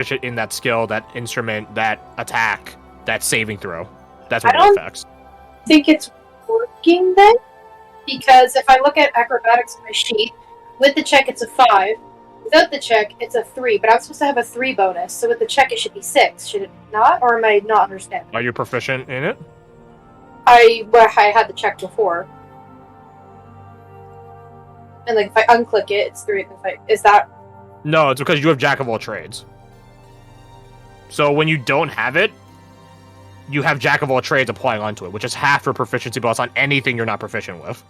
proficient in that skill, that instrument, that attack, that saving throw. That's what it affects. I think it's working then, because if I look at acrobatics on my sheet, with the check it's a 5, without the check it's a 3, but I'm supposed to have a 3 bonus, so with the check it should be 6, should it not? Or am I not understanding? Are you proficient in it? I had the check before. And like if I unclick it, it's 3. Is that... No, it's because you have Jack of all trades. So when you don't have it, you have Jack of all trades applying onto it, which is half your proficiency bonus on anything you're not proficient with.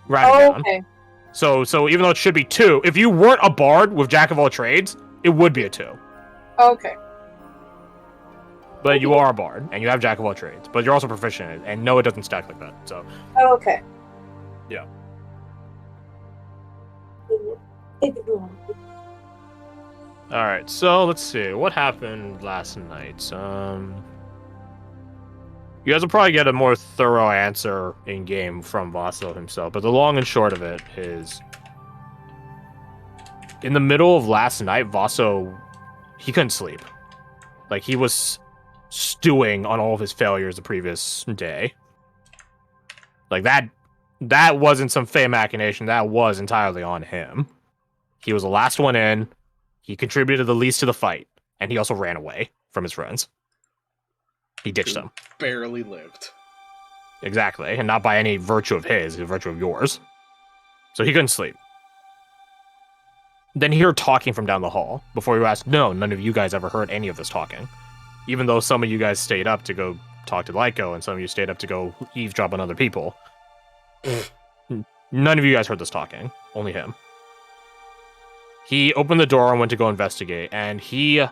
Okay. So even though it should be 2, if you weren't a bard with Jack of all trades, it would be a 2. Okay. But you are a bard, and you have Jack of all trades, but you're also proficient in it, and no, it doesn't stack like that, so... Okay. Yeah. Alright, so let's see. What happened last night? You guys will probably get a more thorough answer in-game from Vasso himself, but the long and short of it is... In the middle of last night, Vasso, he couldn't sleep. Like, he was stewing on all of his failures the previous day. Like, that wasn't some fey machination, that was entirely on him. He was the last one in, he contributed the least to the fight, and he also ran away from his friends. He ditched them. Barely lived. Exactly, and not by any virtue of his, the virtue of yours. So he couldn't sleep. Then he heard talking from down the hall. Before you asked, no, none of you guys ever heard any of this talking. Even though some of you guys stayed up to go talk to Lyko, and some of you stayed up to go eavesdrop on other people. None of you guys heard this talking. Only him. He opened the door and went to go investigate, and he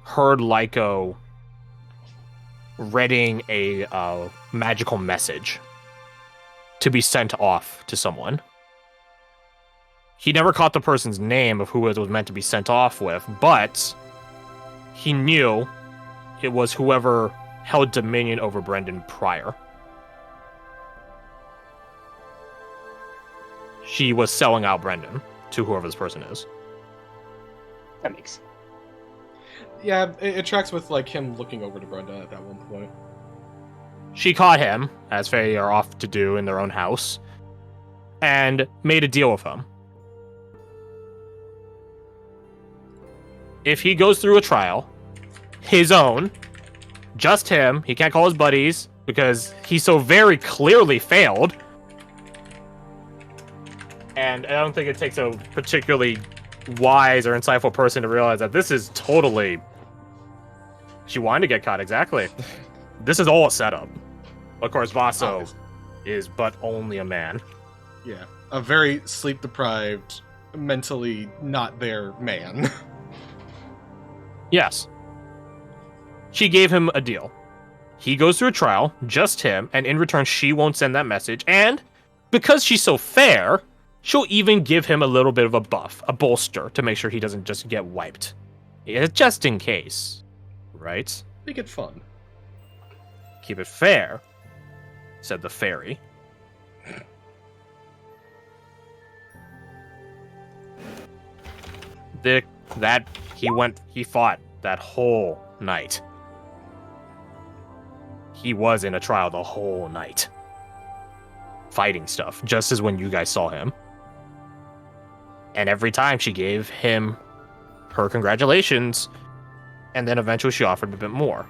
heard Lyko reading a magical message to be sent off to someone. He never caught the person's name of who it was meant to be sent off with, but he knew it was whoever held dominion over Brendan prior. She was selling out Brendan to whoever this person is. That makes sense. Yeah, it tracks with like him looking over to Brenda at that one point. She caught him, as Fae are off to do in their own house, and made a deal with him. If he goes through a trial, his own, just him, he can't call his buddies, because he so very clearly failed. And I don't think it takes a particularly wise or insightful person to realize that this is totally... She wanted to get caught, exactly. This is all a setup. Of course, Vasso is but only a man. Yeah, a very sleep-deprived, mentally not there man. Yes. She gave him a deal. He goes through a trial, just him, and in return she won't send that message, and because she's so fair, she'll even give him a little bit of a buff, a bolster, to make sure he doesn't just get wiped. Yeah, just in case. Right? Make it fun. Keep it fair, said the fairy. He fought that whole night. He was in a trial the whole night. Fighting stuff, just as when you guys saw him. And every time she gave him her congratulations, and then eventually she offered a bit more.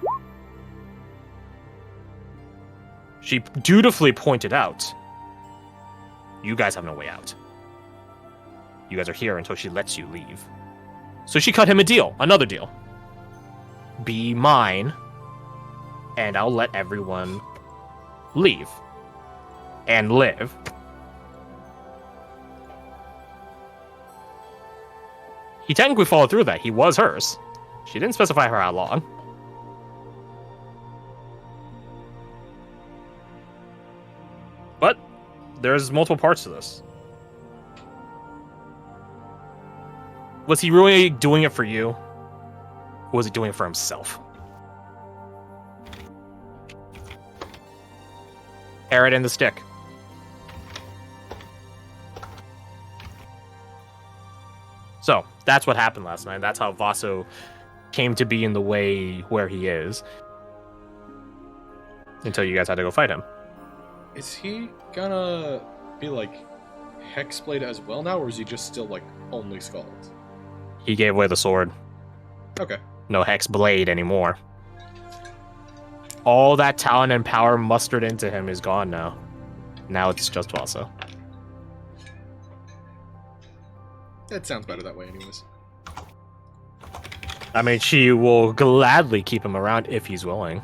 She dutifully pointed out, you guys have no way out. You guys are here until she lets you leave. So she cut him a deal, another deal. Be mine, and I'll let everyone leave and live. He technically followed through that. He was hers. She didn't specify for how long. But there's multiple parts to this. Was he really doing it for you? Or was he doing it for himself? Carrot and the stick. So that's what happened last night. That's how Vasso came to be in the way where he is. Until you guys had to go fight him. Is he gonna be like Hexblade as well now, or is he just still like only Scald? He gave away the sword. Okay. No Hex Blade anymore. All that talent and power mustered into him is gone now. Now it's just Vasso. That sounds better that way, anyways. I mean, she will gladly keep him around if he's willing.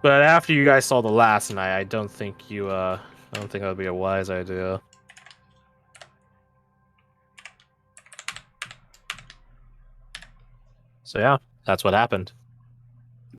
But after you guys saw the last night, I don't think that would be a wise idea. So yeah, that's what happened.